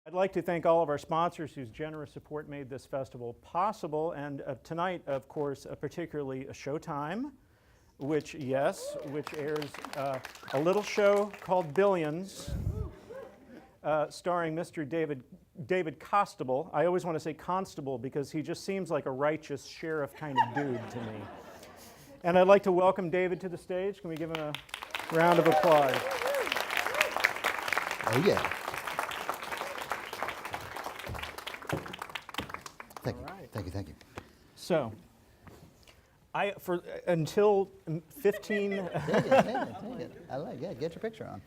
I'd like to thank all of our sponsors whose generous support made this festival possible, and tonight, of course, particularly Showtime, which airs a little show called Billions, starring Mr. David Costabile. I always want to say Constable because he just seems like a righteous sheriff kind of dude to me. And I'd like to welcome David to the stage. Can we give him a round of applause? Oh, yeah. Thank you. Right. Thank you. Thank you. So, until 15... Take it. I like, yeah, get your picture on.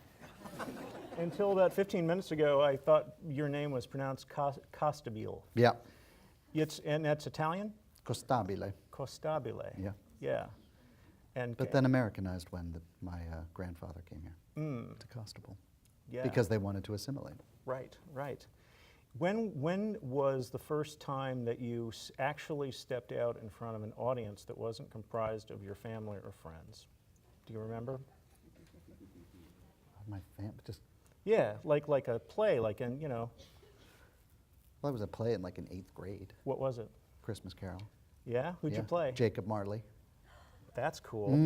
Until about 15 minutes ago, I thought your name was pronounced Costabile. Yeah. And that's Italian? Costabile. Costabile. Yeah. Yeah. And but then Americanized when my grandfather came here to Costabile. Yeah. Because they wanted to assimilate. Right, right. When was the first time that you actually stepped out in front of an audience that wasn't comprised of your family or friends? Do you remember? My family, just... Yeah, like a play, like in, you know. Well, I was a play in like in 8th grade. What was it? Christmas Carol. Yeah? Who'd you play? Jacob Marley. That's cool.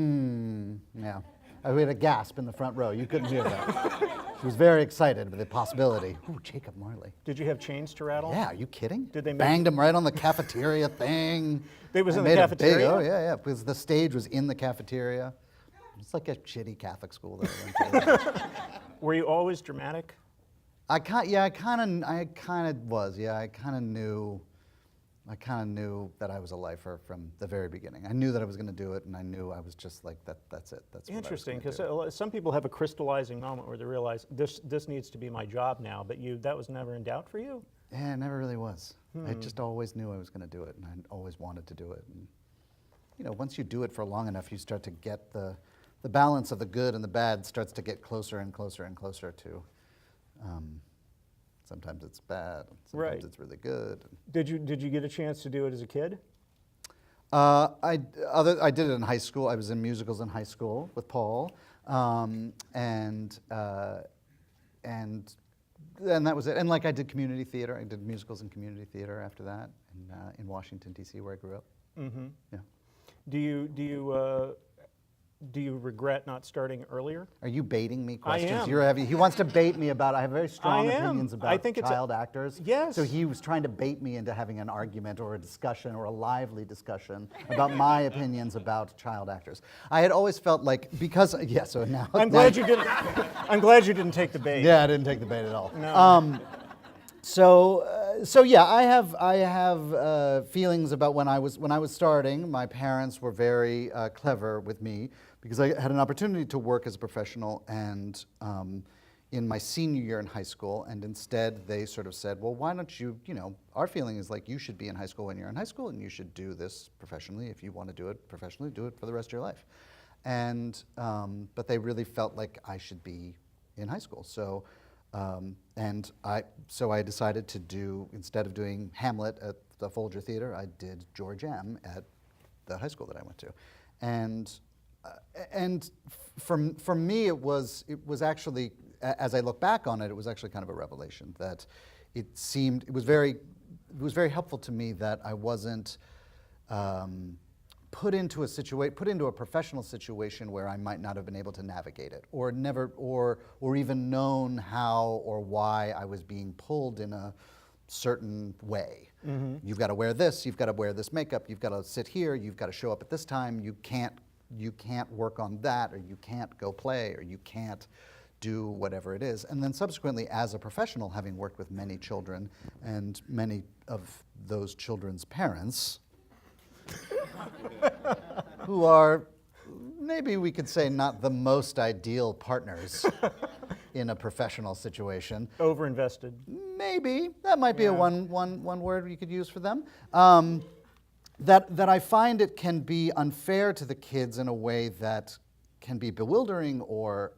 Yeah. We had a gasp in the front row. You couldn't hear that. She was very excited with the possibility. Ooh, Jacob Marley. Did you have chains to rattle? Yeah, are you kidding? Did they banged him right on the cafeteria thing? It was in the cafeteria? Oh, yeah, yeah, because the stage was in the cafeteria. It's like a shitty Catholic school that I went to. Were you always dramatic? I kind of was. Yeah, I kind of knew that I was a lifer from the very beginning. I knew that I was going to do it, and I knew I was just like that. That's it. That's interesting, because some people have a crystallizing moment where they realize this needs to be my job now. But that was never in doubt for you. Yeah, it never really was. I just always knew I was going to do it, and I always wanted to do it. And you know, once you do it for long enough, you start to get the balance of the good and the bad starts to get closer and closer and closer to. Sometimes it's bad. Sometimes it's really good. Did you get a chance to do it as a kid? I did it in high school. I was in musicals in high school with Paul, and that was it. And like I did community theater. I did musicals in community theater after that in Washington D.C. where I grew up. Mm-hmm. Yeah. Do you regret not starting earlier? Are you baiting me questions? I am. He wants to bait me about, I have very strong opinions about child actors. Yes. So he was trying to bait me into having an argument or a discussion or a lively discussion about my opinions about child actors. I had always felt like, so now. I'm glad you didn't take the bait. Yeah, I didn't take the bait at all. No. So yeah, I have feelings about when I was starting. My parents were very clever with me because I had an opportunity to work as a professional and in my senior year in high school, and instead they sort of said, well, why don't you our feeling is like you should be in high school when you're in high school, and you should do this professionally. If you want to do it professionally, do it for the rest of your life. And but they really felt like I should be in high school. So I decided to do, instead of doing Hamlet at the Folger Theater, I did George M. at the high school that I went to. And for me, it was actually, as I look back on it, it was actually kind of a revelation that it was very helpful to me that I wasn't put into a professional situation where I might not have been able to navigate it, or even known how or why I was being pulled in a certain way. Mm-hmm. You've got to wear this, you've got to wear this makeup, you've got to sit here, you've got to show up at this time, you can't work on that, or you can't go play, or you can't do whatever it is. And then subsequently, as a professional, having worked with many children and many of those children's parents, who are, maybe we could say, not the most ideal partners in a professional situation. Overinvested. Maybe. That might be a one word you could use for them. That I find it can be unfair to the kids in a way that can be bewildering or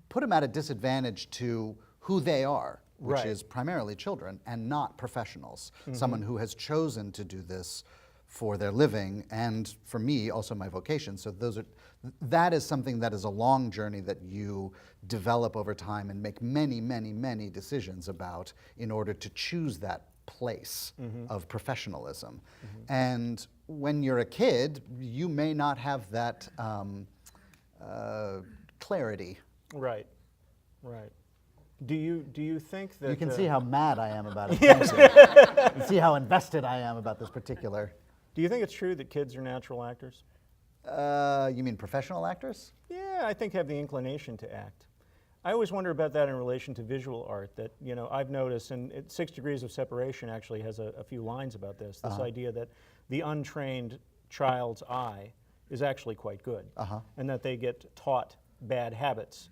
put them at a disadvantage to who they are, which is primarily children and not professionals. Mm-hmm. Someone who has chosen to do this for their living, and for me, also my vocation. So that is something that is a long journey that you develop over time and make many, many, many decisions about in order to choose that place of professionalism. And when you're a kid, you may not have that clarity. Right, right. Do you think that... You can see how mad I am about it. Yes. You can see how invested I am about this particular... Do you think it's true that kids are natural actors? You mean professional actors? Yeah, I think have the inclination to act. I always wonder about that in relation to visual art, that, you know, I've noticed, and 6 Degrees of Separation actually has a few lines about this idea that the untrained child's eye is actually quite good, and that they get taught bad habits,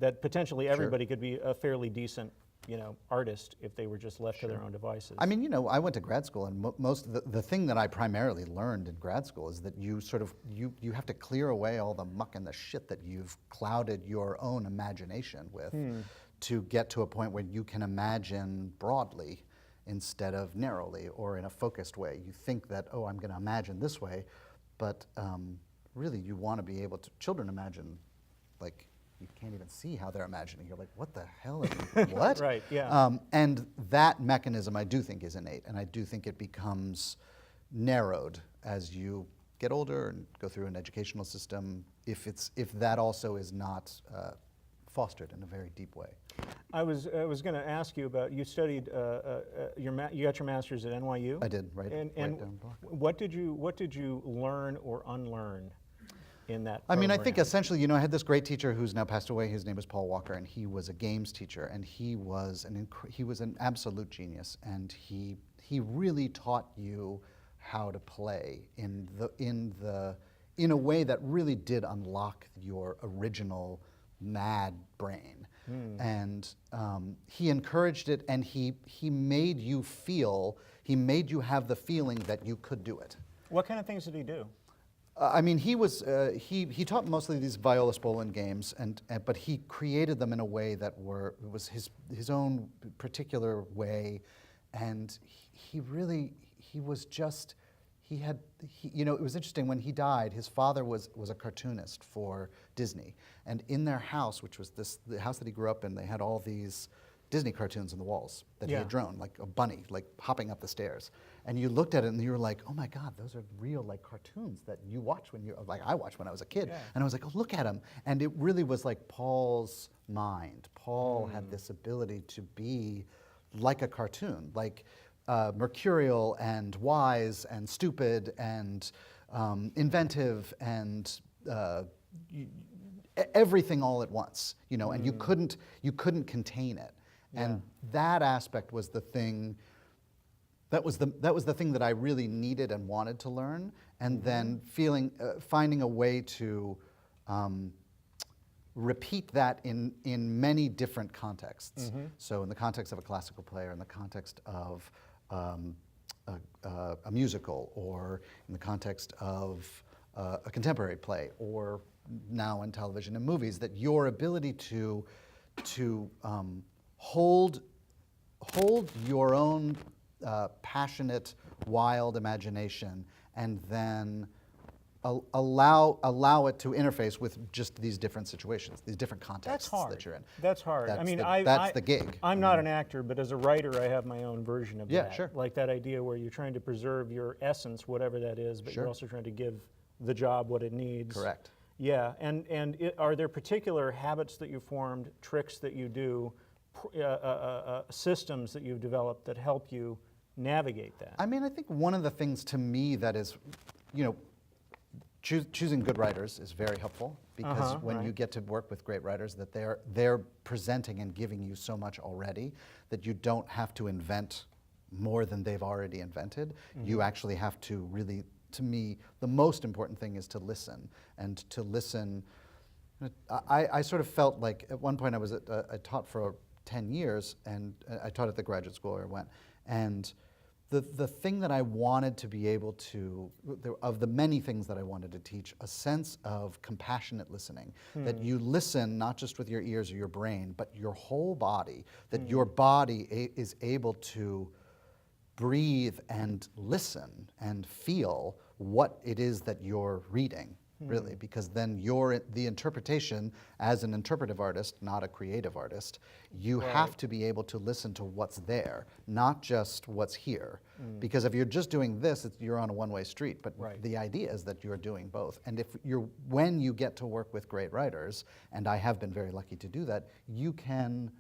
that potentially everybody could be a fairly decent, you know, artist if they were just left to their own devices. I mean, you know, I went to grad school, and most of the thing that I primarily learned in grad school is that you sort of, you have to clear away all the muck and the shit that you've clouded your own imagination with to get to a point where you can imagine broadly instead of narrowly or in a focused way. You think that, oh, I'm going to imagine this way, but really you want to be able to, children imagine like, you can't even see how they're imagining. You're like, what the hell are you, what? Right, yeah. And that mechanism I do think is innate, and I do think it becomes narrowed as you get older and go through an educational system, if that also is not fostered in a very deep way. I was going to ask you about, you studied, you got your master's at NYU? I did, right. And right down the block. what did you learn or unlearn in that I mean, I program? think essentially, you know, I had this great teacher who's now passed away. His name was Paul Walker, and he was a games teacher, and he was an absolute genius, and he really taught you how to play in a way that really did unlock your original mad brain. And he encouraged it, and he made you have the feeling that you could do it. What kind of things did he do? I mean, he taught mostly these viola spolin games, but he created them in a way that was his own particular way, and you know, it was interesting when he died. His father was a cartoonist for Disney, and in their house, which was the house that he grew up in, they had all these Disney cartoons on the walls that he had drawn, like a bunny, like hopping up the stairs. And you looked at it and you were like, oh my God, those are real like cartoons that you watch like I watched when I was a kid. Yeah. And I was like, oh, look at them. And it really was like Paul's mind. Paul had this ability to be like a cartoon, like mercurial and wise and stupid and inventive and everything all at once, you know, and you couldn't contain it. Yeah. And that aspect was the thing. That was the thing that I really needed and wanted to learn, and then finding a way to repeat that in many different contexts. So in the context of a classical play, or in the context of a musical, or in the context of a contemporary play, or now in television and movies, that your ability to hold your own passionate, wild imagination, and then allow it to interface with just these different situations, these different contexts that you're in. That's hard. That's I mean, that's the gig. I'm not an actor, but as a writer, I have my own version of that. Yeah, sure. Like that idea where you're trying to preserve your essence, whatever that is, but you're also trying to give the job what it needs. Correct. Yeah, and are there particular habits that you formed, tricks that you do, systems that you've developed that help you navigate that? I mean, I think one of the things to me that is, you know, choosing good writers is very helpful, because when you get to work with great writers, that they're presenting and giving you so much already that you don't have to invent more than they've already invented. You actually have to really, to me, the most important thing is to listen, and to listen. I sort of felt like at one point I taught for 10 years, and I taught at the graduate school where I went, and the thing that I wanted to be able to, of the many things that I wanted to teach, a sense of compassionate listening, that you listen not just with your ears or your brain, but your whole body, that your body is able to breathe and listen and feel what it is that you're reading, really, because then the interpretation, as an interpretive artist, not a creative artist, you have to be able to listen to what's there, not just what's here. Because if you're just doing this, you're on a one-way street. But the idea is that you're doing both. And when you get to work with great writers, and I have been very lucky to do that, you can.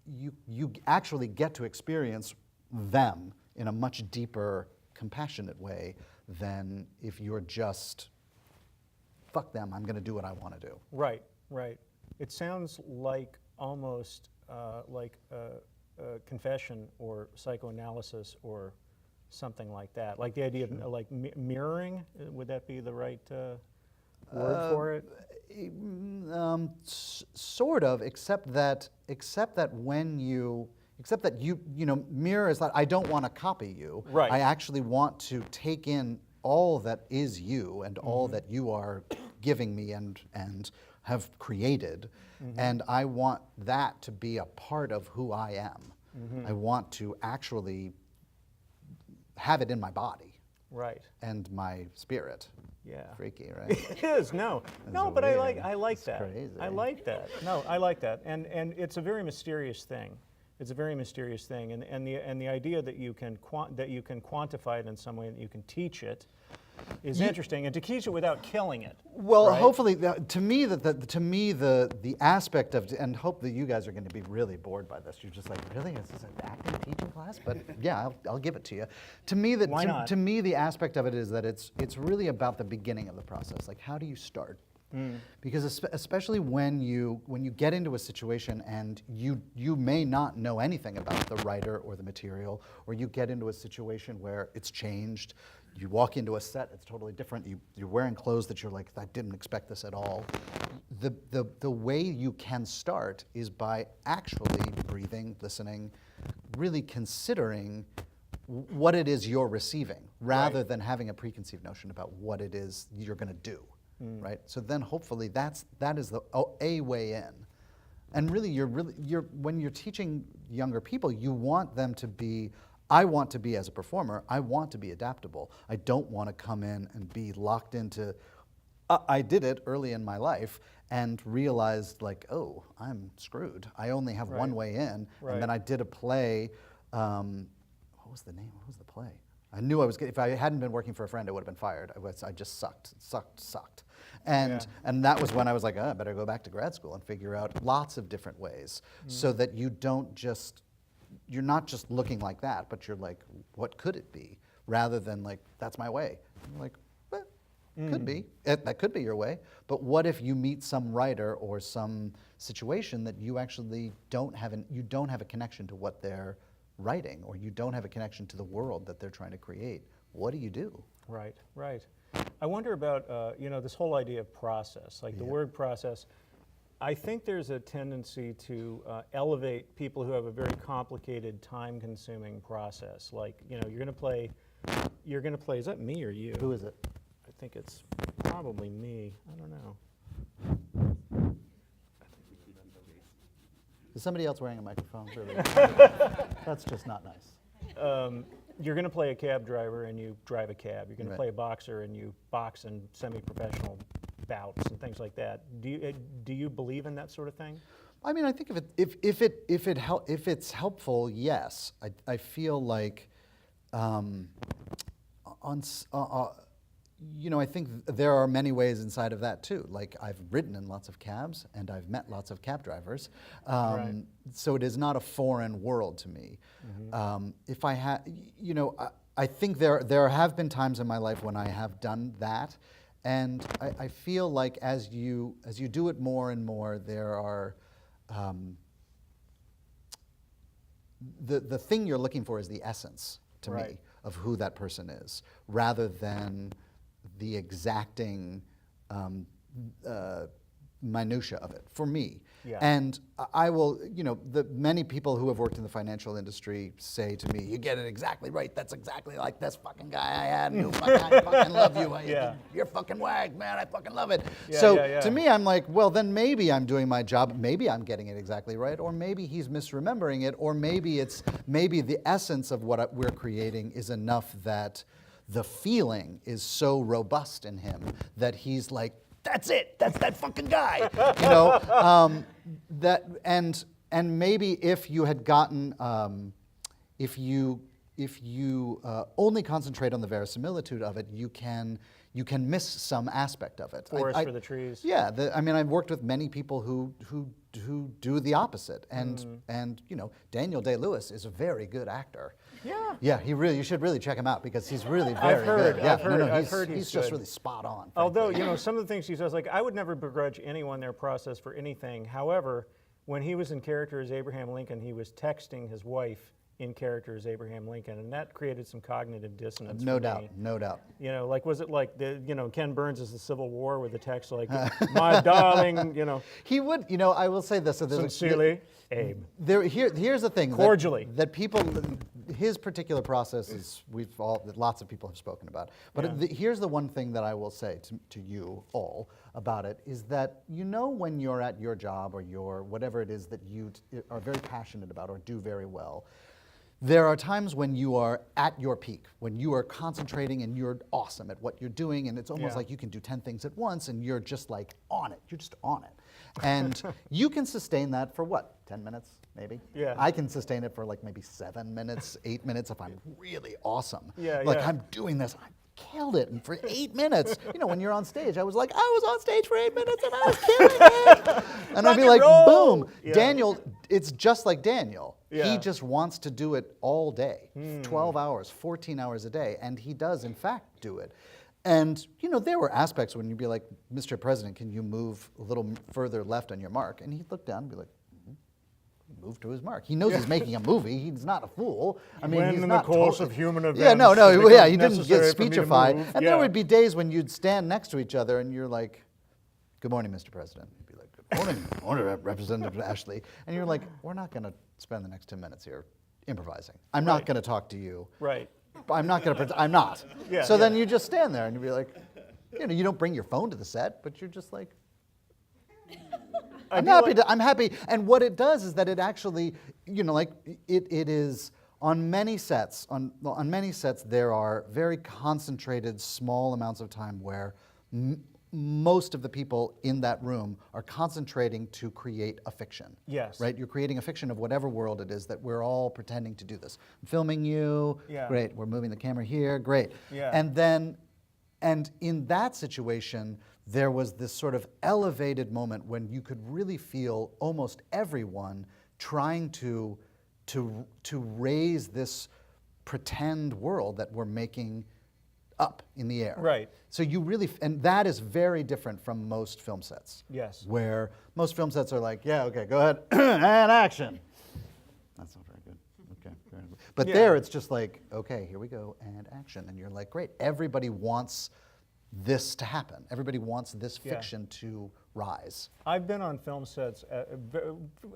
You actually get to experience them in a much deeper, compassionate way than if you're just, fuck them, I'm going to do what I want to do. Right, right. It sounds like almost like a confession or psychoanalysis or something like that. Like the idea of like mirroring, would that be the right word for it? Sort of, except that mirror is like, I don't want to copy you. Right. I actually want to take in all that is you and all that you are giving me and have created, and I want that to be a part of who I am. I want to actually have it in my body. Right. And my spirit. Yeah. Freaky, right? It is. No, so but weird. I like It's that. crazy. I like that. No, I like that. And it's a very mysterious thing. It's a very mysterious thing. And the idea that you can quantify it in some way, that you can teach it, is interesting. And to teach it without killing it. Well, right? hopefully, to me, the aspect of, and hope that you guys are going to be really bored by this. You're just like, really, is this an acting teaching class? But yeah, I'll give it to you. To me, Why not? To me, the aspect of it is that it's really about the beginning of the process. Like, how do you start? Because especially when you get into a situation and you may not know anything about the writer or the material, or you get into a situation where it's changed. You walk into a set, it's totally different. You're wearing clothes that you're like, I didn't expect this at all. The way you can start is by actually breathing, listening, really considering what it is you're receiving, rather than having a preconceived notion about what it is you're going to do, right? So then hopefully that is a way in. And really, when you're teaching younger people, you want them to be. I want to be, as a performer, I want to be adaptable. I don't want to come in and be locked into, I did it early in my life and realized like, oh, I'm screwed. I only have one way in. And then I did a play, what was the name? What was the play? I knew I was, if I hadn't been working for a friend, I would have been fired. I just sucked. And that was when I was like, oh, I better go back to grad school and figure out lots of different ways so that you don't just, you're not just looking like that, but you're like, what could it be? Rather than like, that's my way. I'm like, well, could be. That could be your way. But what if you meet some writer or some situation that you actually don't have a connection to what they're writing, or you don't have a connection to the world that they're trying to create? What do you do? Right, right. I wonder about this whole idea of process, like the word process. I think there's a tendency to elevate people who have a very complicated, time-consuming process. Like, you're going to play. Is that me or you? Who is it? I think it's probably me. I don't know. Is somebody else wearing a microphone? Really? That's just not nice. You're going to play a cab driver and you drive a cab. You're going to play a boxer and you box in semi-professional bouts and things like that. Do you believe in that sort of thing? I mean, I think if it's helpful, yes. I feel like I think there are many ways inside of that too. Like, I've ridden in lots of cabs and I've met lots of cab drivers, so it is not a foreign world to me. If I had, I think there have been times in my life when I have done that. And I feel like as you do it more and more, there are the thing you're looking for is the essence to me of who that person is, rather than the exacting minutia of it for me. Yeah. And I will, the many people who have worked in the financial industry say to me, "You get it exactly right. That's exactly like this fucking guy I had. I fucking love you. Yeah. You're fucking wag, man. I fucking love it." Yeah, so yeah. to me, I'm like, well, then maybe I'm doing my job. Maybe I'm getting it exactly right, or maybe he's misremembering it, or maybe the essence of what we're creating is enough that the feeling is so robust in him that he's like, "That's it. That's that fucking guy." And maybe if you had gotten, if you only concentrate on the verisimilitude of it, you can miss some aspect of it. Forest for the trees. Yeah, I've worked with many people who do the opposite, and Daniel Day-Lewis is a very good actor. Yeah. Yeah, you should really check him out because he's really very good. Yeah, I've heard he's just really spot on. Although, some of the things he says, like, I would never begrudge anyone their process for anything. However, when he was in character as Abraham Lincoln, he was texting his wife in character as Abraham Lincoln, and that created some cognitive dissonance. No for doubt, me. no doubt. Like, was it like Ken Burns' The Civil War with the text like, "My darling," He would, I will say this. So sincerely, Abe. Here's the thing. Cordially. That people, his particular process is, lots of people have spoken about. But here's the one thing that I will say to you all about it is that, when you're at your job or your whatever it is that you are very passionate about or do very well, there are times when you are at your peak, when you are concentrating and you're awesome at what you're doing, and it's almost like you can do 10 things at once, and you're just like on it. You're just on it. And you can sustain that for what, 10 minutes, maybe? Yeah. I can sustain it for like maybe 7 minutes, 8 minutes if I'm really awesome. Yeah, like yeah. I'm doing this, I killed it, and for 8 minutes, when you're on stage, I was like, I was on stage for 8 minutes and I was killing it. And I'd be like, boom. Yeah. Daniel, it's just like Daniel. Yeah. He just wants to do it all day, 12 hours, 14 hours a day, and he does, in fact, do it. And, there were aspects when you'd be like, "Mr. President, can you move a little further left on your mark?" And he'd look down and be like, move to his mark. He knows he's making a movie. He's not a fool. When he's in not the course of human events. Yeah, no, it he didn't becomes get necessary for me to speechified. move. And there would be days when you'd stand next to each other and you're like, "Good morning, Mr. President." He'd be like, "Good morning, Representative Ashley." And you're like, "We're not going to spend the next 10 minutes here improvising. I'm not going to talk to you. Right. I'm not going to. I'm not." Yeah, so then you just stand there and you'd be like, you don't bring your phone to the set, but you're just like, I'm happy. And what it does is that it actually, it is on many sets. On many sets, there are very concentrated, small amounts of time where most of the people in that room are concentrating to create a fiction. Yes. Right? You're creating a fiction of whatever world it is that we're all pretending to do this. I'm filming you. Yeah. Great. We're moving the camera here. Great. Yeah. And in that situation, there was this sort of elevated moment when you could really feel almost everyone trying to raise this pretend world that we're making up in the air. Right. So and that is very different from most film sets. Yes. Where most film sets are like, "Yeah, okay, go ahead, and action." That's not very good. Okay. Very good. But there it's just like, "Okay, here we go, and action." And you're like, great. Everybody wants this to happen. Everybody wants this fiction to rise. I've been on film sets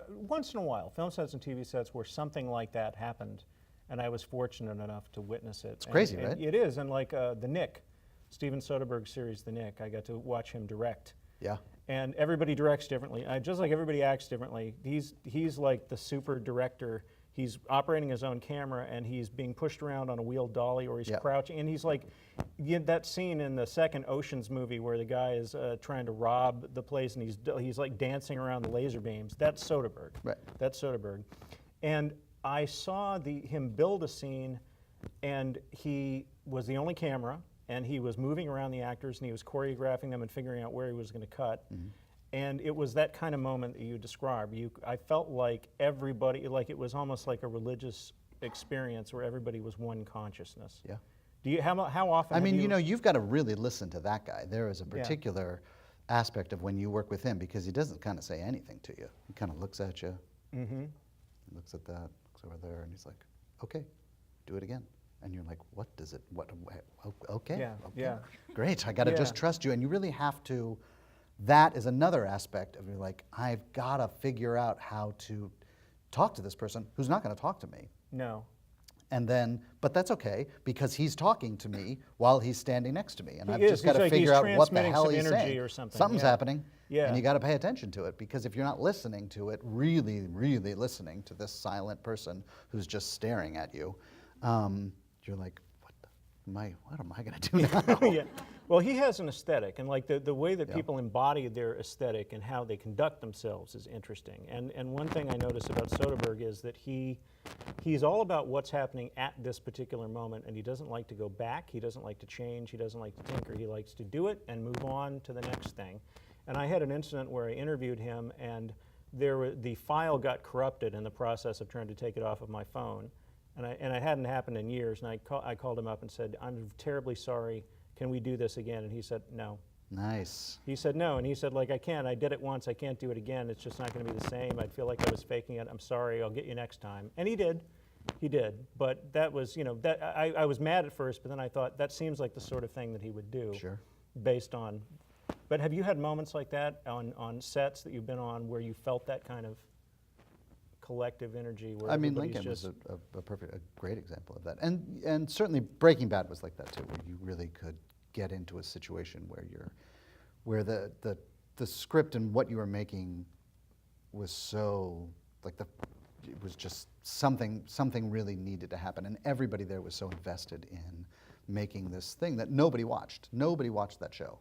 once in a while, film sets and TV sets where something like that happened, and I was fortunate enough to witness it. It's crazy, right? It is, and like The Knick, Steven Soderbergh's series The Knick, I got to watch him direct. Yeah. And everybody directs differently. Just like everybody acts differently. He's like the super director. He's operating his own camera, and he's being pushed around on a wheeled dolly, or he's crouching. And he's like, that scene in the second Ocean's movie where the guy is trying to rob the place, and he's like dancing around the laser beams. That's Soderbergh. Right. That's Soderbergh. And I saw him build a scene, and he was the only camera, and he was moving around the actors, and he was choreographing them and figuring out where he was going to cut. Mm-hmm. And it was that kind of moment that you described. I felt like everybody, like it was almost like a religious experience where everybody was one consciousness. Yeah. How often? You've got to really listen to that guy. There is a particular aspect of when you work with him because he doesn't kind of say anything to you. He kind of looks at you. Mm-hmm. He looks at that, looks over there, and he's like, "Okay, do it again." And you're like, "What does it? What? Okay, Yeah. okay, Yeah. great. I got to just trust you." And you really have to that is another aspect of you're like, I've got to figure out how to talk to this person who's not going to talk to me. No. And then, but that's okay because he's talking to me while he's standing next to me, and I've is. just got He's to like figure he's out what the transmitting hell some he's energy saying. or something, Something's yeah. happening, Yeah. and you got to pay attention to it because if you're not listening to it, really, really listening to this silent person who's just staring at you, you're like, what am I going to do now? Yeah. Well, he has an aesthetic, and like the way that people embody their aesthetic and how they conduct themselves is interesting. And one thing I notice about Soderbergh is that he's all about what's happening at this particular moment, and he doesn't like to go back. He doesn't like to change. He doesn't like to tinker. He likes to do it and move on to the next thing. And I had an incident where I interviewed him, and the file got corrupted in the process of trying to take it off of my phone. And it hadn't happened in years, and I called him up and said, I'm terribly sorry, can we do this again? And he said, no. Nice. He said, no, and he said, like, I did it once, I can't do it again, it's just not gonna be the same, I'd feel like I was faking it, I'm sorry, I'll get you next time. And he did, but that was, I was mad at first, but then I thought, that seems like the sort of thing that he would do. Sure. Based on, but have you had moments like that on sets that you've been on where you felt that kind of collective energy where I mean, everybody's Lincoln just... was a great example of that, and certainly Breaking Bad was like that too, where you really could get into a situation where the script and what you were making was so like it was just something really needed to happen, and everybody there was so invested in making this thing that nobody watched. Nobody watched that show.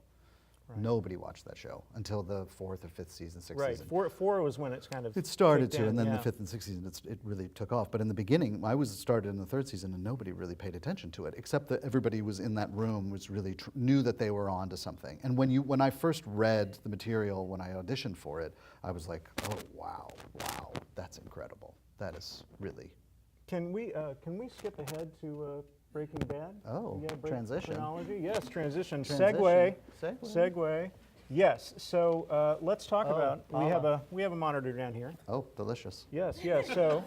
Right. Nobody watched that show until the 4th or 5th season, 6th season. Right, four was when it's kind of... It started to, in, and then the 5th and 6th season, it really took off. But in the beginning, I was started in the 3rd season, and nobody really paid attention to it, except that everybody was in that room, was really knew that they were on to something. And when I first read the material, when I auditioned for it, I was like, oh, wow, that's incredible. That is really... Can we skip ahead to... Breaking Bad? Oh, transition. Chronology? Yes, transition. Segue. Yes. So let's talk about. We have a monitor down here. Oh, delicious. Yes. So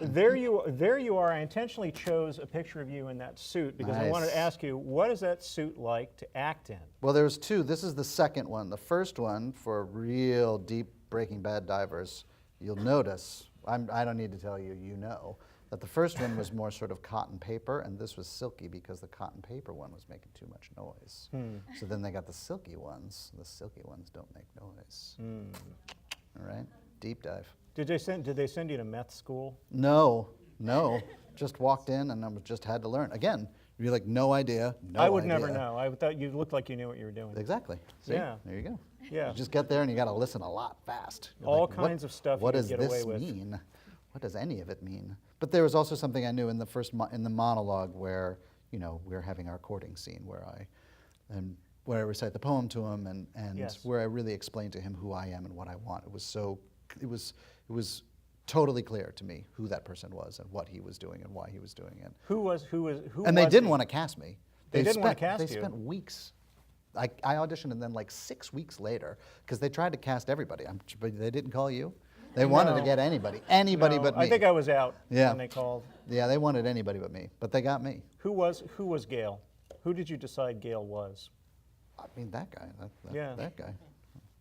there you are. I intentionally chose a picture of you in that suit because I wanted to ask you, what is that suit like to act in? Well, there's two. This is the second one. The first one, for real deep Breaking Bad divers, you'll notice. I don't need to tell you. You know. But the first one was more sort of cotton paper, and this was silky because the cotton paper one was making too much noise. So then they got the silky ones. The silky ones don't make noise. All right, deep dive. Did they send you to meth school? No, just walked in and I just had to learn. Again, you're like, no idea, I would never know. I thought you looked like you knew what you were doing. Exactly. See? Yeah. There you go. Yeah. You just get there and you got to listen a lot fast. You're All like, kinds of stuff what you does can get away this with. mean? What does any of it mean? But there was also something I knew in the in the monologue where, we're having our courting scene where I recite the poem to him and Yes. where I really explain to him who I am and what I want. It was totally clear to me who that person was and what he was doing and why he was doing it. Who And they didn't want to cast me. They didn't want to cast you. They spent weeks. I auditioned and then like 6 weeks later, because they tried to cast everybody, but they didn't call you. They wanted to get anybody but me. I think I was out Yeah. when they called. Yeah, they wanted anybody but me, but they got me. Who was Gail? Who did you decide Gail was? I mean, that guy. That guy.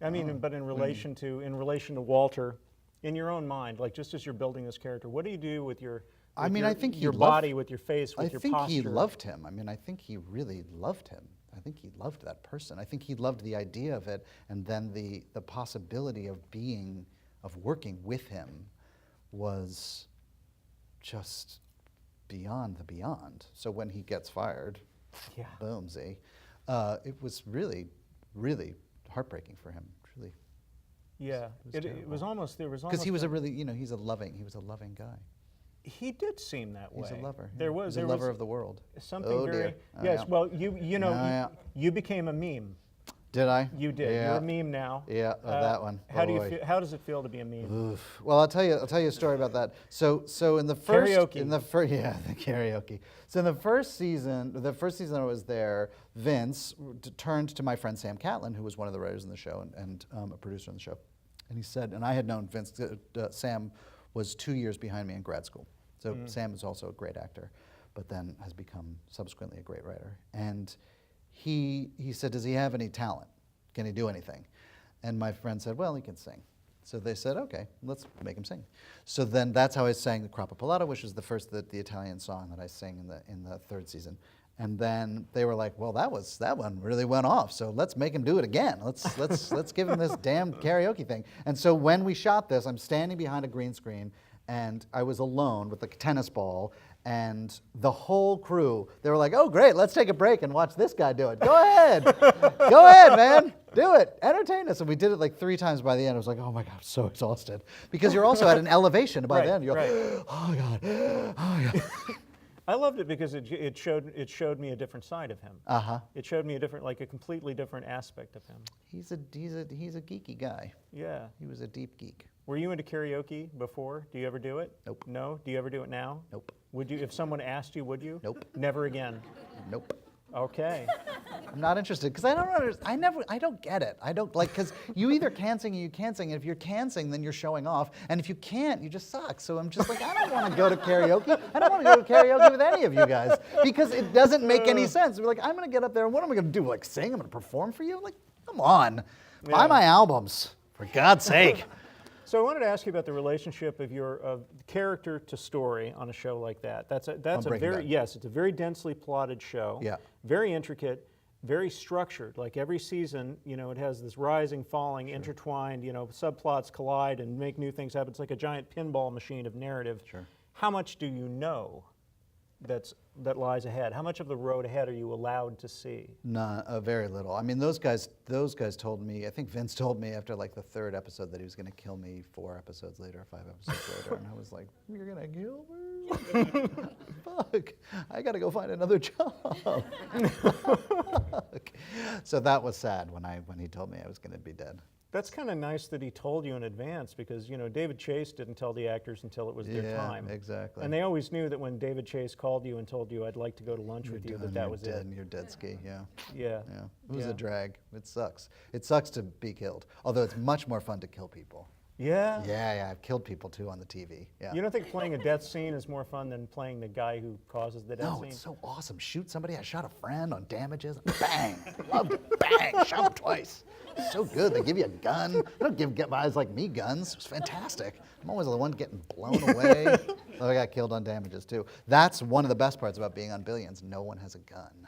I mean, but in relation to Walter, in your own mind, like just as you're building this character, what do you do with your? I mean, I think your body, with your face, with your posture. I think he loved him. I mean, I think he really loved him. I think he loved that person. I think he loved the idea of it, and then the possibility of working with him was just beyond the beyond. So when he gets fired, boomsy, it was really, really heartbreaking for him. Really. Yeah, it was almost because he was he's a loving guy. He did seem that way. He's a lover. He's a lover of the world. Something very dear. yes. Yeah. Well, you became a meme. Did I? You did. Yeah. You're a meme now. Yeah, that one. How do you feel? How does it feel to be a meme? Oof. Well, I'll tell you a story about that. So in the first the karaoke. So in the first season I was there, Vince turned to my friend Sam Catlin, who was one of the writers in the show and a producer on the show, and he said, and I had known Vince. Sam was 2 years behind me in grad school. So Sam is also a great actor, but then has become subsequently a great writer. And he said, does he have any talent? Can he do anything? And my friend said, well, he can sing. So they said, okay, let's make him sing. So then that's how I sang the Crappa Palata, which is the Italian song that I sang in the third season. And then they were like, well, that one really went off. So let's make him do it again. Let's give him this damn karaoke thing. And so when we shot this, I'm standing behind a green screen, and I was alone with a tennis ball, and the whole crew, they were like, oh, great, let's take a break and watch this guy do it. Go ahead. Go ahead, man. Do it. Entertain us. And we did it like 3 times by the end. I was like, oh my God, I'm so exhausted. Because you're also at an elevation by then. You're like, oh my God, oh my God. I loved it because it showed me a different side of him. It showed me a completely different aspect of him. He's a geeky guy. Yeah. He was a deep geek. Were you into karaoke before? Do you ever do it? Nope. No? Do you ever do it now? Nope. Would you, if someone asked you, would you? Nope. Never again? Nope. Okay. I'm not interested because I don't get it. I don't like, because you either can sing or you can't sing. And if you can sing, then you're showing off. And if you can't, you just suck. So I'm just like, I don't want to go to karaoke. I don't want to go to karaoke with any of you guys because it doesn't make any sense. We're like, I'm going to get up there and what am I going to do? Like sing? I'm going to perform for you? Like, come on. Buy my albums, for God's sake. So I wanted to ask you about the relationship of your character to story on a show like that. That's a very it's a very densely plotted show. Yeah. Very intricate, very structured. Like every season, it has this rising, falling, intertwined. Subplots collide and make new things happen. It's like a giant pinball machine of narrative. Sure. How much do you know that lies ahead? How much of the road ahead are you allowed to see? Very little. I mean, those guys told me, I think Vince told me after like the 3rd episode that he was going to kill me 4 episodes later, 5 episodes later, and I was like, you're going to kill me? Fuck, I got to go find another job. So that was sad when he told me I was going to be dead. That's kind of nice that he told you in advance because, David Chase didn't tell the actors until it was their time. Yeah, exactly. And they always knew that when David Chase called you and told you, I'd like to go to lunch with you, that was it. You're dead ski, yeah. Yeah. It was a drag. It sucks. It sucks to be killed, although it's much more fun to kill people. Yeah? Yeah, I've killed people too on the TV, yeah. You don't think playing a death scene is more fun than playing the guy who causes the death scene? No, it's so awesome. Shoot somebody. I shot a friend on Damages. Bang. Loved it. Bang. Shot him twice. So good. They give you a gun. They don't give guys like me guns. It was fantastic. I'm always the one getting blown away. So I got killed on Damages too. That's one of the best parts about being on Billions. No one has a gun.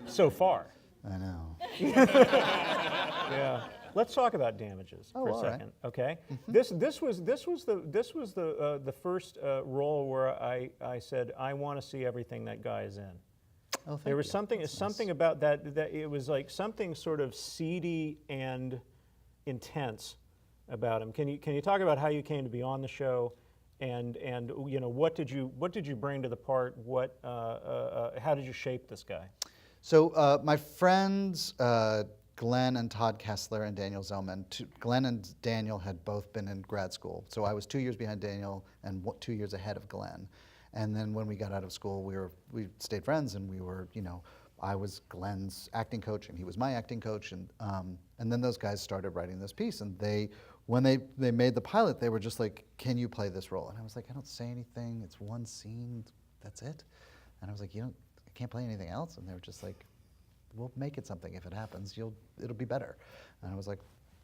So far. I know. Yeah. Let's talk about Damages for a second, right. Okay? This was the first role where I said I want to see everything that guy is in. Oh, thank there was you. something about that it was like something sort of seedy and intense about him. Can you talk about how you came to be on the show, and what did you bring to the part? How did you shape this guy? So my friends. Glenn and Todd Kessler and Daniel Zellman. Glenn and Daniel had both been in grad school. So I was 2 years behind Daniel and 2 years ahead of Glenn. And then when we got out of school, we stayed friends, and we were, I was Glenn's acting coach and he was my acting coach. And then those guys started writing this piece, and when they made the pilot, they were just like, can you play this role? And I was like, I don't say anything. It's one scene. That's it. And I was like, I can't play anything else. And they were just like, we'll make it something. If it happens, it'll be better. And I was like,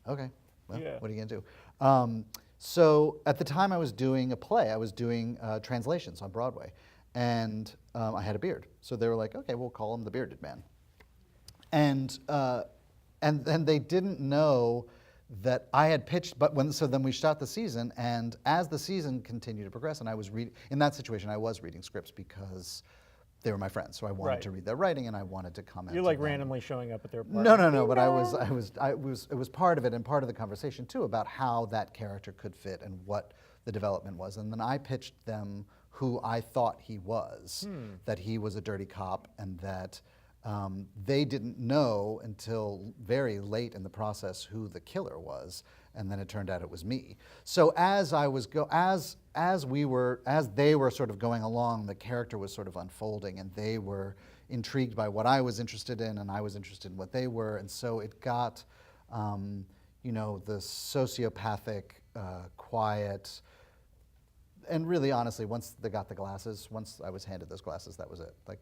okay, well, yeah. What are you gonna do? So at the time I was doing a play. I was doing translations on Broadway, and I had a beard. So they were like, okay, we'll call him the Bearded Man. And then they didn't know that I had pitched, so then we shot the season, and as the season continued to progress, and I was in that situation, I was reading scripts because they were my friends, so I wanted to read their writing, and I wanted to comment. You're like randomly showing up at their party. No. But it was part of it, and part of the conversation too, about how that character could fit and what the development was. And then I pitched them who I thought he was, that he was a dirty cop, and that they didn't know until very late in the process who the killer was, and then it turned out it was me. So as they were sort of going along, the character was sort of unfolding, and they were intrigued by what I was interested in, and I was interested in what they were, and so it got, the sociopathic, quiet, and really, honestly, once they got the glasses, once I was handed those glasses, that was it. Like,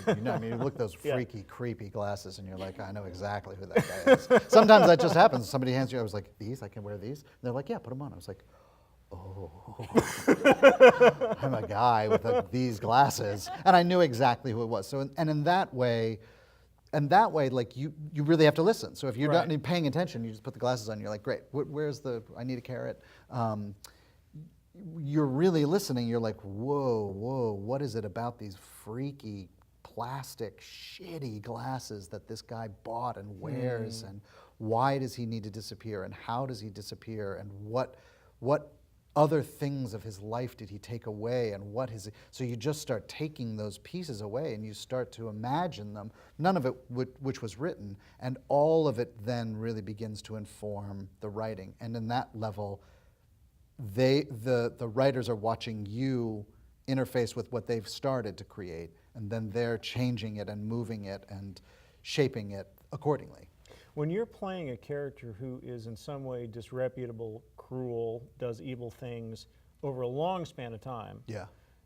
I mean, you look at those freaky, creepy glasses, and you're like, I know exactly who that guy is. Sometimes that just happens. Somebody hands you, I was like, these, I can wear these? And they're like, yeah, put them on. I was like, oh, I'm a guy with these glasses. And I knew exactly who it was. So, and in that way, like you really have to listen. So if you're not paying attention, you just put the glasses on. You're like, great. Where's the? I need a carrot. You're really listening. You're like, whoa. What is it about these freaky plastic, shitty glasses that this guy bought and wears? And why does he need to disappear? And how does he disappear? And what other things of his life did he take away, and so you just start taking those pieces away and you start to imagine them, none of it which was written, and all of it then really begins to inform the writing. And in that level, the writers are watching you interface with what they've started to create, and then they're changing it and moving it and shaping it accordingly. When you're playing a character who is in some way disreputable, cruel, does evil things over a long span of time,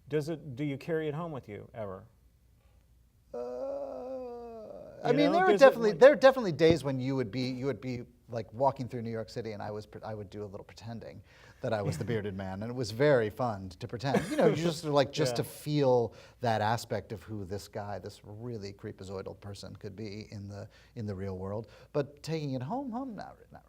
do you carry it home with you ever? I mean, there are definitely days when you would be like walking through New York City, and I would do a little pretending that I was the bearded man, and it was very fun to pretend. You know, you just like to feel that aspect of who this guy, this really creepazoidal person, could be in the real world. But taking it home, not really.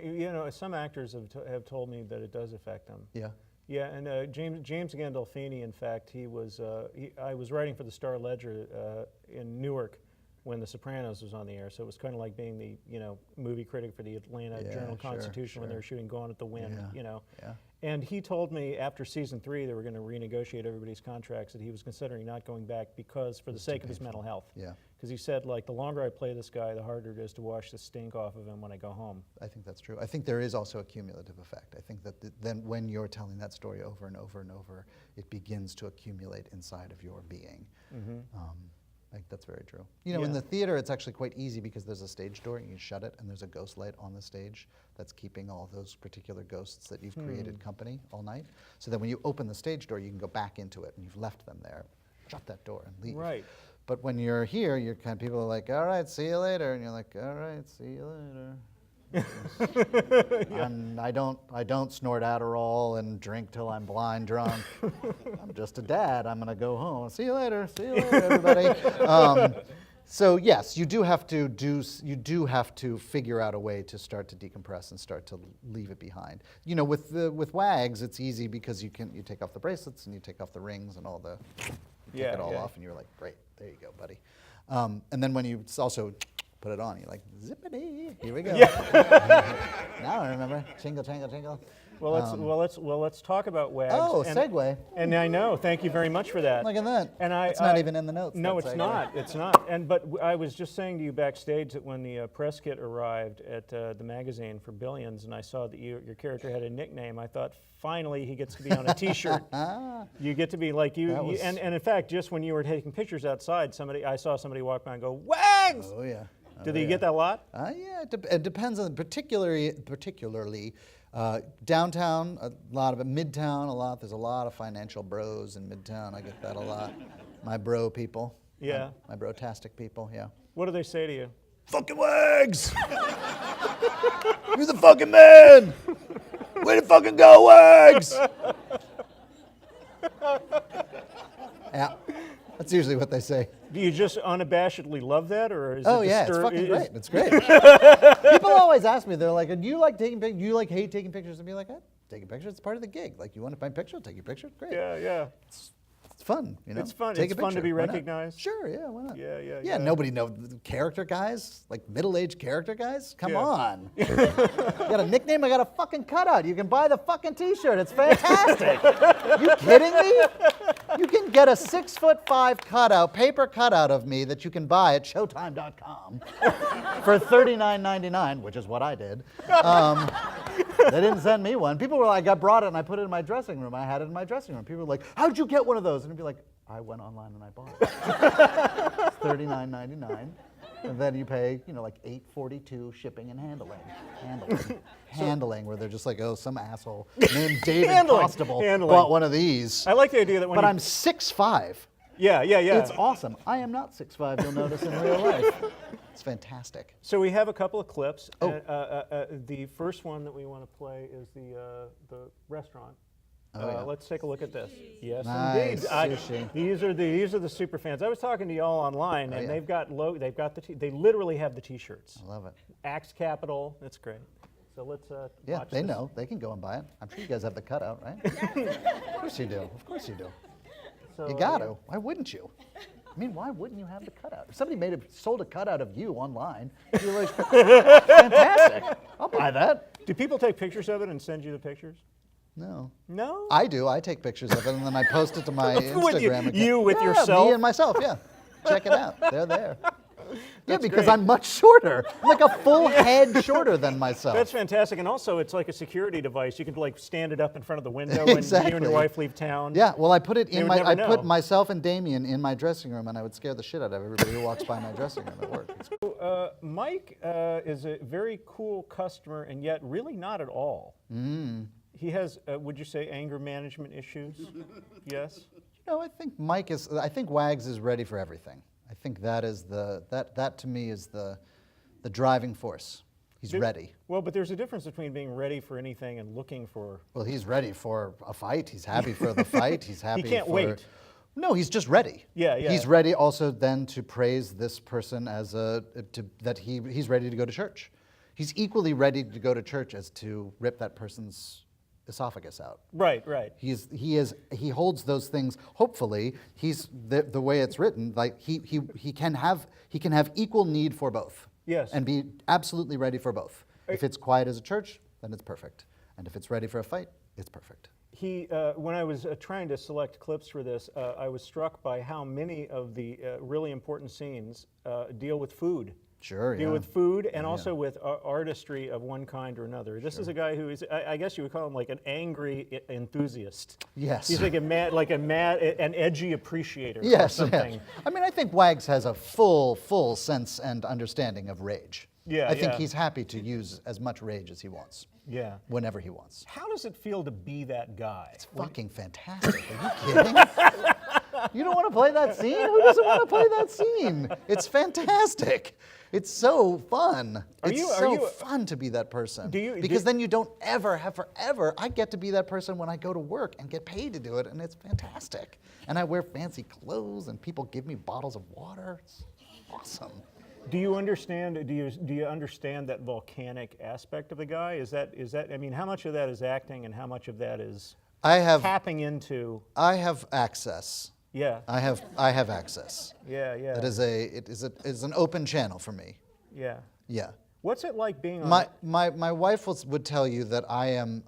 You know, some actors have told me that it does affect them. Yeah. Yeah, and James Gandolfini, in fact, I was writing for the Star Ledger in Newark when The Sopranos was on the air, so it was kind of like being the movie critic for the Atlanta Journal-Constitution when they were shooting Gone with the Wind. And he told me after season 3 they were going to renegotiate everybody's contracts, that he was considering not going back for the sake of his mental health. Yeah. Because he said, like, the longer I play this guy, the harder it is to wash the stink off of him when I go home. I think that's true. I think there is also a cumulative effect. I think that then when you're telling that story over and over and over, it begins to accumulate inside of your being. I think that's very true. You know, in the theater, it's actually quite easy because there's a stage door, and you shut it, and there's a ghost light on the stage that's keeping all those particular ghosts that you've created company all night. So that when you open the stage door, you can go back into it, and you've left them there. Shut that door and leave. Right. But when you're here, people are like, all right, see you later. And you're like, all right, see you later. And I don't snort Adderall and drink till I'm blind drunk. I'm just a dad. I'm gonna go home. See you later, everybody. So yes, you do have to figure out a way to start to decompress and start to leave it behind. You know, with Wags, it's easy because you take off the bracelets and you take off the rings and all the take it all off, and you're like, great, there you go, buddy. And then when you also put it on, you're like, zippity, here we go. Now I remember, jingle, jangle, jingle. Well, let's talk about Wags. Oh, segue. And I know. Thank you very much for that. Look at that. And it's not even in the notes. No, it's not. It's not. But I was just saying to you backstage that when the press kit arrived at the magazine for Billions, and I saw that your character had a nickname, I thought, finally, he gets to be on a T-shirt. You get to be like you. And in fact, just when you were taking pictures outside, I saw somebody walk by and go, Wags! Oh yeah. Did you get that a lot? Yeah, it depends on particularly downtown, a lot of it, midtown, a lot. There's a lot of financial bros in midtown. I get that a lot. My bro people. Yeah. My bro-tastic people, yeah. What do they say to you? Fucking Wags! You're the fucking man! Way to fucking go, Wags! Yeah. That's usually what they say. Do you just unabashedly love that, or is it's fucking great. It's great. People always ask me, they're like, do you like taking pictures? Do you like hate taking pictures? And be like, taking pictures, it's part of the gig. Like, you want to find a picture? I'll take your picture. Great. Yeah. It's fun, you know. It's fun. Take it's fun to be recognized. Sure, yeah, why not? Yeah. Nobody knows character guys, like middle-aged character guys. Come on. You got a nickname? I got a fucking cutout. You can buy the fucking T-shirt. It's fantastic. You kidding me? You can get a 6'5" cutout, paper cutout of me that you can buy at Showtime.com for $39.99, which is what I did. They didn't send me one. People were like, I brought it and I put it in my dressing room. I had it in my dressing room. People were like, how'd you get one of those? And I'd be like, I went online and I bought it. It's $39.99. And then you pay, like $8.42 shipping and handling, where they're just like, oh, some asshole named David Costabile bought one of these. I like the idea that when But I'm 6'5". Yeah. It's awesome. I am not 6'5", you'll notice in real life. It's fantastic. So we have a couple of clips. Oh. The first one that we want to play is the restaurant. Oh, yeah. Let's take a look at this. Yes, Nice, indeed. sushi. These are the super fans. I was talking to y'all online, and yeah. they literally have the T-shirts. I love it. Axe Capital. That's great. So let's Yeah, watch they this. know. They can go and buy it. I'm sure you guys have the cutout, right? Of course you do. Of course you do. So, You got to. Why wouldn't you? I mean, why wouldn't you have the cutout? If somebody sold a cutout of you online, you're like, fantastic. I'll buy that. Do people take pictures of it and send you the pictures? No. No. I do. I take pictures of it and then I post it to my With Instagram account. you with Yeah, yourself? Me and myself, yeah. Check it out. They're there. Yeah, because great. I'm much shorter. I'm like a full head shorter than myself. That's fantastic, and also it's like a security device. You can like stand it up in front of the window when you Exactly. and your wife leave town. Yeah, well, I put it in would never I know. put myself and Damien in my dressing room, and I would scare the shit out of everybody who walks by my dressing room at work. Mike is a very cool customer, and yet really not at all. He has, would you say, anger management issues? Yes. I think Wags is ready for everything. I think that is that to me is the driving force. He's ready. Well, but there's a difference between being ready for anything and looking for. Well, he's ready for a fight. He's happy for the fight. He's happy. He can't for, wait. No, he's just ready. Yeah. He's ready also then to praise this person as he's ready to go to church. He's equally ready to go to church as to rip that person's esophagus out. Right. He holds those things. Hopefully, he's the way it's written. Like he can have equal need for both. Yes. And be absolutely ready for both. If it's quiet as a church, then it's perfect. And if it's ready for a fight, it's perfect. When I was trying to select clips for this, I was struck by how many of the really important scenes deal with food. Sure, Deal yeah. with food and also with artistry of one kind or another. This is a guy who is, I guess you would call him like an angry enthusiast. Yes. He's like an edgy appreciator or Yes, something. yeah. I mean, I think Wags has a full sense and understanding of rage. Yeah, I think yeah. he's happy to use as much rage as he wants. Yeah. Whenever he wants. How does it feel to be that guy? It's fucking fantastic. Are you kidding? You don't want to play that scene? Who doesn't want to play that scene? It's fantastic. It's so fun. It's so fun to be that person. Because then you don't ever have forever. I get to be that person when I go to work and get paid to do it, and it's fantastic. And I wear fancy clothes, and people give me bottles of water. It's awesome. Do you understand? Do you understand that volcanic aspect of the guy? Is that? I mean, how much of that is acting, and how much of that is tapping into? I have access. Yeah. I have access. Yeah. It is an open channel for me. Yeah. Yeah. What's it like being on? My wife would tell you that I am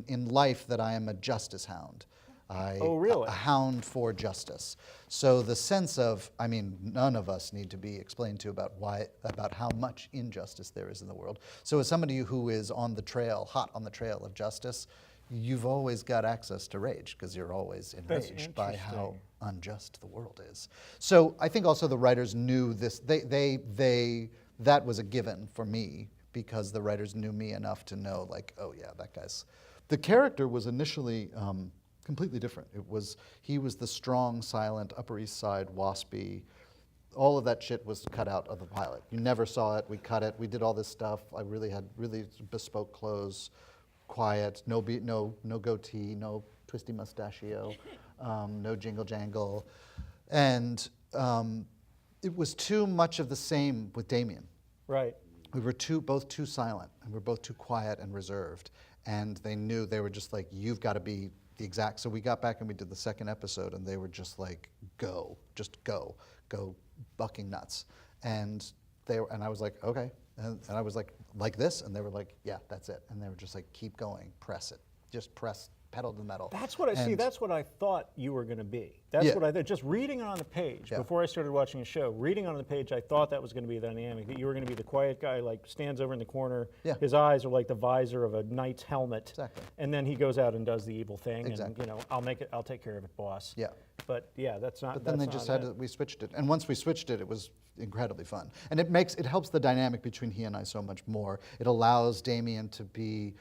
in life that I am a justice hound. Oh, really? A hound for justice. So the sense of, I mean, none of us need to be explained to about how much injustice there is in the world. So as somebody who is hot on the trail of justice, you've always got access to rage because you're always enraged by how unjust the world is. So I think also the writers knew this. That was a given for me because the writers knew me enough to know, like, oh yeah, that guy's. The character was initially completely different. He was the strong, silent, Upper East Side, waspy. All of that shit was cut out of the pilot. You never saw it. We cut it. We did all this stuff. I really had bespoke clothes, quiet, no goatee, no twisty mustachio, no jingle jangle, and it was too much of the same with Damien. Right. We were both too silent, and we were both too quiet and reserved. And they were just like, you've got to be the exact. So we got back and we did the second episode, and they were just like, go bucking nuts. And I was like, okay. And I was like this, and they were like, yeah, that's it. And they were just like, keep going, press it. Just press pedal to the metal. That's what I see. And- That's what I thought you were going to be. That's Yeah. what I thought. Just reading it on the page before I started watching the show, reading on the page, I thought that was going to be the dynamic. That you were going to be the quiet guy, like stands over in the corner. Yeah. His eyes are like the visor of a knight's helmet. Exactly. And then he goes out and does the evil thing. Exactly. And I'll take care of it, boss. Yeah. But yeah, that's not. But then that's they just not had it. we switched it, and once we switched it, it was incredibly fun, and it helps the dynamic between he and I so much more. It allows Damien to be.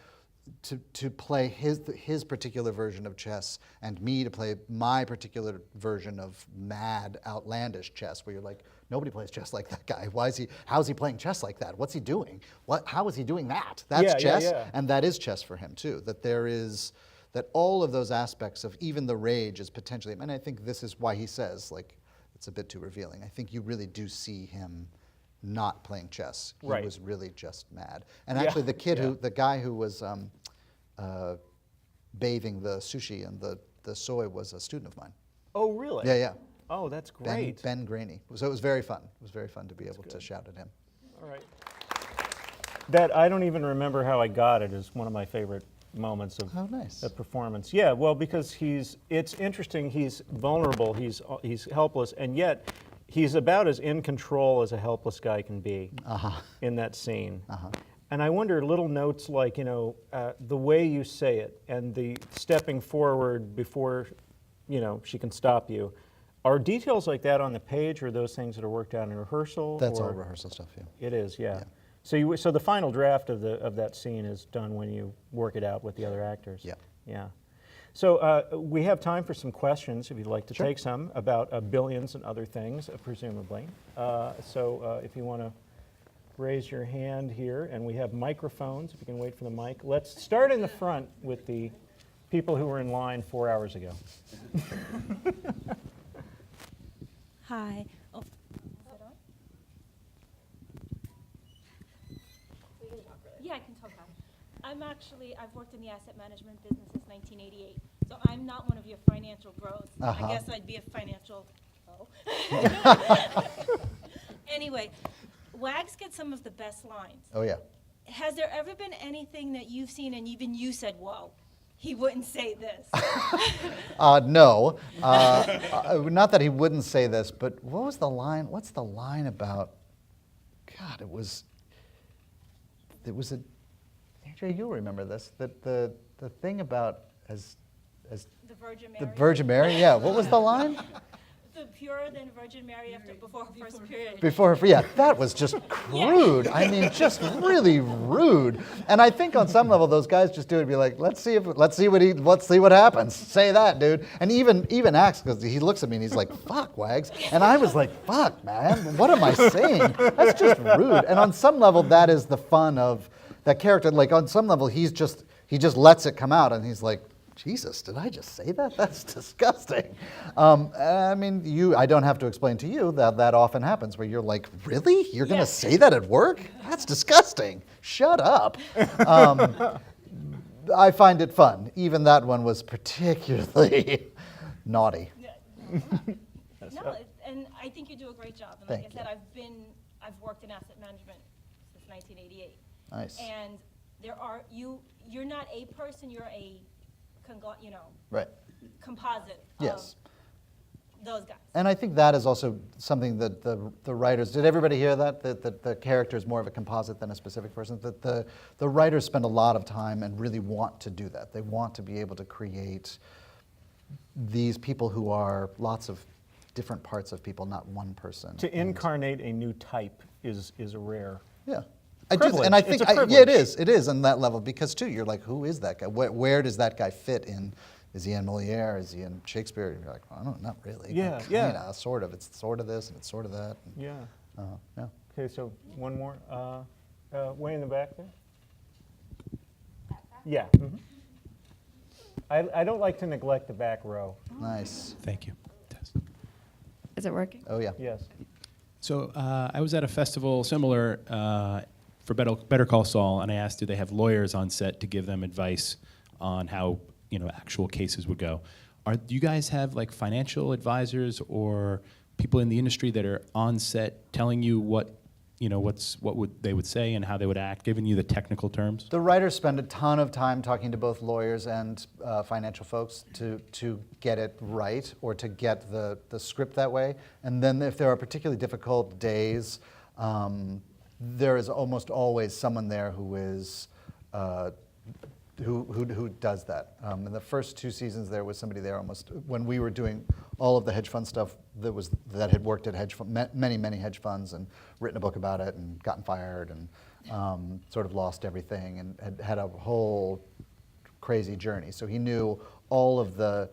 To play his particular version of chess, and me to play my particular version of mad, outlandish chess, where you're like, nobody plays chess like that guy. How is he playing chess like that? What's he doing? How is he doing that? That's chess, and that is chess for him too. That all of those aspects of even the rage is potentially, and I think this is why he says, like, it's a bit too revealing. I think you really do see him not playing chess. He was really just mad. And actually, the guy who was bathing the sushi and the soy was a student of mine. Oh, really? Yeah. Oh, that's great. Ben Graney. So it was very fun. It was very fun to be able to shout at him. All right. That I don't even remember how I got it is one of my favorite moments of the performance. Yeah, well, because it's interesting. He's vulnerable. He's helpless, and yet he's about as in control as a helpless guy can be in that scene. And I wonder, little notes like, the way you say it and the stepping forward before, she can stop you. Are details like that on the page, or those things that are worked out in rehearsal? That's all rehearsal stuff, yeah. It is, yeah. So the final draft of that scene is done when you work it out with the other actors. Yeah. Yeah. So we have time for some questions, if you'd like to take some, about billions and other things, presumably. So if you want to raise your hand here, and we have microphones, if you can wait for the mic. Let's start in the front with the people who were in line 4 hours ago. Hi. Oh. Is it on? Yeah, I can talk about it. I've worked in the asset management business since 1988, so I'm not one of your financial bros. I guess I'd be a financial, Anyway, Wags gets some of the best lines. Oh, yeah. Has there ever been anything that you've seen and even you said, whoa, he wouldn't say this? No. Not that he wouldn't say this, but what was the line? What's the line about? God, it was a, AJ, you'll remember this, that the thing about as The Virgin Mary. the Virgin Mary, yeah, what was the line? The purer than Virgin Mary before her first period. Before her, yeah, that was just crude. I mean, just really rude. And I think on some level, those guys just do it, be like, let's see what happens. Say that, dude. And even Axe, because he looks at me and he's like, fuck, Wags. And I was like, fuck, man, what am I saying? That's just rude. And on some level, that is the fun of that character. Like on some level, he just lets it come out, and he's like, Jesus, did I just say that? That's disgusting. I mean, I don't have to explain to you that often happens where you're like, really? You're going to say that at work? That's disgusting. Shut up. I find it fun. Even that one was particularly naughty. No, and I think you do a great job. And like I said, I've worked in asset management since 1988. Nice. And you're not a person, you're a Right. composite Yes. of those guys. And I think that is also something that the writers, did everybody hear that? That the character is more of a composite than a specific person? That the writers spend a lot of time and really want to do that. They want to be able to create these people who are lots of different parts of people, not one person. To incarnate a new type is a rare. Yeah. Privilege. And I think, It's a yeah, it privilege. is on that level, because too, you're like, who is that guy? Where does that guy fit in? Is he in Moliere? Is he in Shakespeare? You're like, I don't know, not really. Yeah, Kinda, sort of. It's sort of this and it's sort of that. Yeah. Yeah. Okay, so one more. Way in the back there? Yeah. Mhm. I don't like to neglect the back row. Nice. Thank you. Is it working? Oh, yeah. Yes. So I was at a festival similar for Better Call Saul, and I asked, do they have lawyers on set to give them advice on how actual cases would go? Do you guys have like financial advisors or people in the industry that are on set telling you what what would they would say and how they would act, giving you the technical terms? The writers spend a ton of time talking to both lawyers and financial folks to get it right or to get the script that way. And then if there are particularly difficult days, there is almost always someone there who is who does that. In the first 2 seasons, there was somebody there almost when we were doing all of the hedge fund stuff that had worked at many hedge funds and written a book about it and gotten fired and sort of lost everything and had a whole crazy journey. So he knew all of the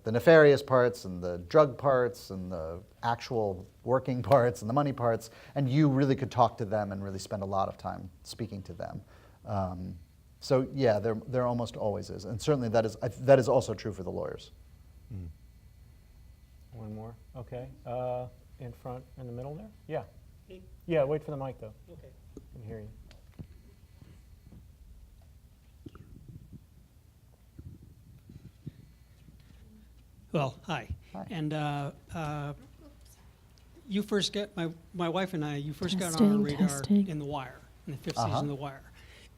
nefarious parts and the drug parts and the actual working parts and the money parts, and you really could talk to them and really spend a lot of time speaking to them. So yeah, there almost always is, and certainly that is also true for the lawyers. One more, okay. In front, in the middle there? Yeah. Yeah, wait for the mic though. Okay. I can hear you. Well, hi. Hi. And you first got, my wife and I, you first got on Testing, our radar testing. in The Wire, in the 5th season of The Wire.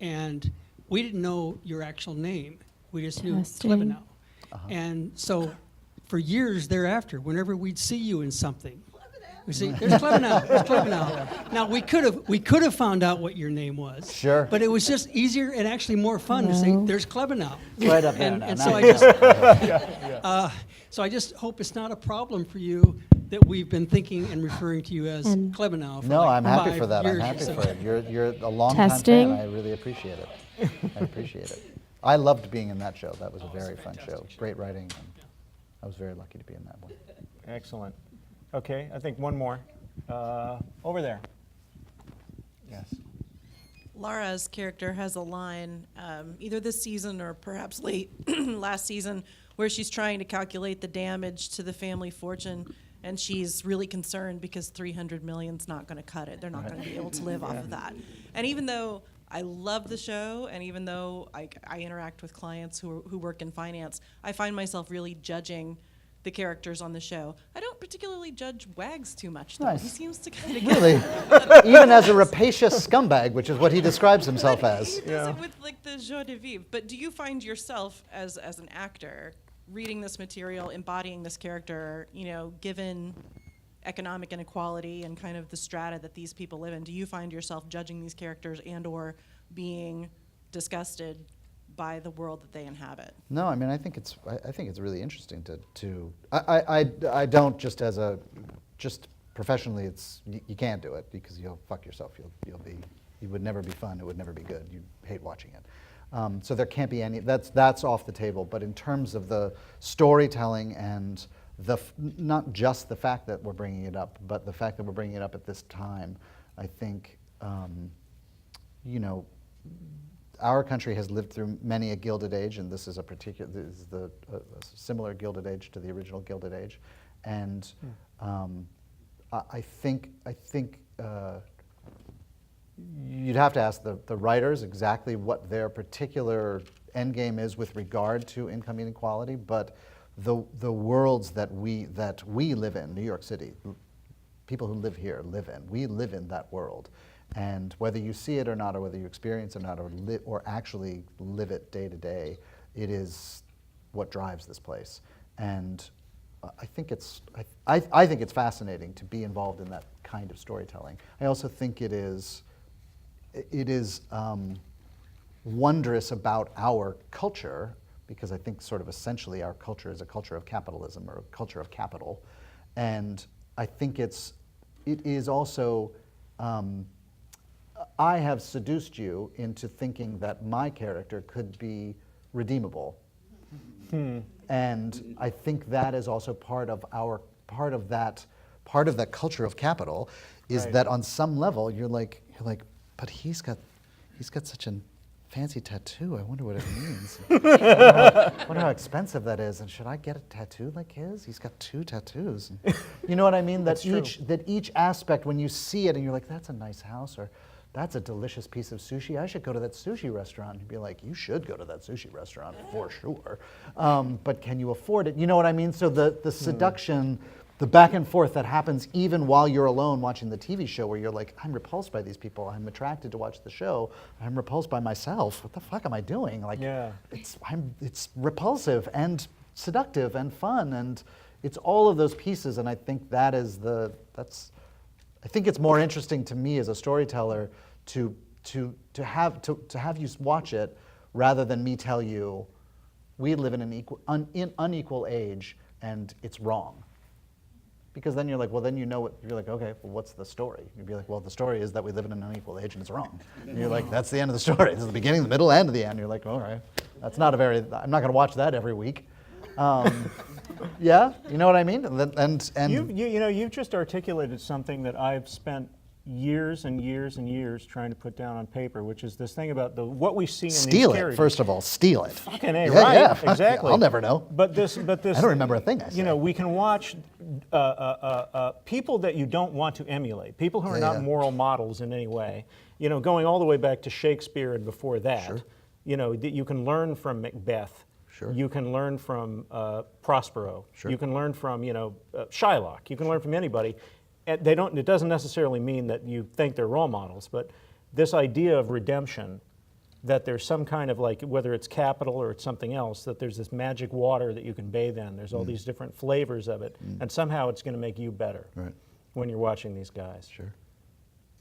And we didn't know your actual name. We just knew Testing. Klebanow. And so for years thereafter, whenever we'd see you in something, we say, there's Klebanow, there's Klebanow. Now, we could have found out what your name was. Sure. But it was just easier and actually more fun to say, No. there's Klebanow. Right up there now. And Now so I you just, know. so I just hope it's not a problem for you that we've been thinking and referring to you as And- Klebanow for No, like I'm happy 5 for that. I'm years. happy So- for it. You're a long time Testing. fan. I really appreciate it. I appreciate it. I loved being in that show. That was a very fun show. Great writing. And I was very lucky to be in that one. Excellent. Okay, I think one more. Over there. Yes. Laura's character has a line, either this season or perhaps late last season, where she's trying to calculate the damage to the family fortune, and she's really concerned because 300 million's not going to cut it. They're not going to be able to live off of that. And even though I love the show, and even though I interact with clients who work in finance, I find myself really judging the characters on the show. I don't particularly judge Wags too much, though. Nice. He seems to kind of Really? Even as a rapacious scumbag, which is what he describes himself as. He does it with like the joie de vivre. But do you find yourself as an actor reading this material, embodying this character, given economic inequality and kind of the strata that these people live in, do you find yourself judging these characters and or being disgusted by the world that they inhabit? No, I mean I think it's really interesting to I don't just professionally you can't do it because you'll fuck yourself. You would never be fun. It would never be good. You'd hate watching it. So there can't be any. That's off the table. But in terms of the storytelling and not just the fact that we're bringing it up, but the fact that we're bringing it up at this time, I think our country has lived through many a Gilded Age, and this is a similar Gilded Age to the original Gilded Age, and I think you'd have to ask the writers exactly what their particular end game is with regard to income inequality, but the worlds that we live in, New York City, people who live here live in. We live in that world. And whether you see it or not, or whether you experience it or not, or actually live it day to day, it is what drives this place. And I think it's fascinating to be involved in that kind of storytelling. I also think it is wondrous about our culture, because I think sort of essentially our culture is a culture of capitalism or a culture of capital, and I think it is also. I have seduced you into thinking that my character could be redeemable. And I think that is also part of that culture of capital is Right. that on some level you're like, but he's got such a fancy tattoo. I wonder what it means. I wonder how expensive that is. And should I get a tattoo like his? He's got 2 tattoos. And you know what I mean? That's true. That each aspect, when you see it and you're like, that's a nice house, or that's a delicious piece of sushi. I should go to that sushi restaurant. You'd be like, you should go to that sushi restaurant for sure. But can you afford it? You know what I mean? So the seduction the back and forth that happens even while you're alone watching the TV show, where you're like, I'm repulsed by these people. I'm attracted to watch the show. I'm repulsed by myself. What the fuck am I doing? Like, Yeah. it's repulsive and seductive and fun, and it's all of those pieces. And I think I think it's more interesting to me as a storyteller to have you watch it rather than me tell you we live in an unequal age and it's wrong. Because then you're like, well, then you know what, you're like, okay, well, what's the story? You'd be like, well, the story is that we live in an unequal age and it's wrong. And you're like, that's the end of the story. This is the beginning, the middle, and the end. You're like, all right, I'm not going to watch that every week. Yeah, you know what I mean? And You've just articulated something that I've spent years and years and years trying to put down on paper, which is this thing about what we see in steal these it, characters. first of all, steal it. Fucking A, Yeah, right, yeah, fuck yeah, exactly. I'll never know. But this, I don't remember a thing I said. we can watch people that you don't want to emulate, people who are not Yeah. moral models in any way. Going all the way back to Shakespeare and before that. Sure. You can learn from Macbeth. Sure. You can learn from Prospero. Sure. You can learn from Shylock. You can learn from anybody. It doesn't necessarily mean that you think they're role models, but this idea of redemption, that there's some kind of whether it's capital or it's something else, that there's this magic water that you can bathe in. There's all these different flavors of it, and somehow it's going to make you better when you're watching these guys. Sure.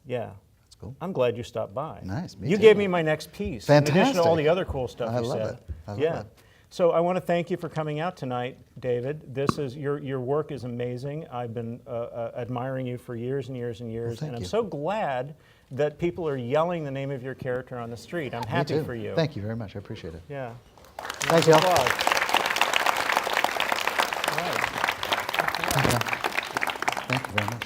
Yeah. That's cool. I'm glad you stopped by. Nice, me You too. gave me my next piece. In addition to all Fantastic. the other cool stuff I you love said. it. I love yeah. it. So I want to thank you for coming out tonight, David. This is your work is amazing. I've been admiring you for years and years and years, thank and I'm you. so glad that people are yelling the name of your character on the street. I'm Me happy too. for you. Thank you very much. I appreciate it. Yeah. Thanks, y'all. Applause. All right. Thank you very much.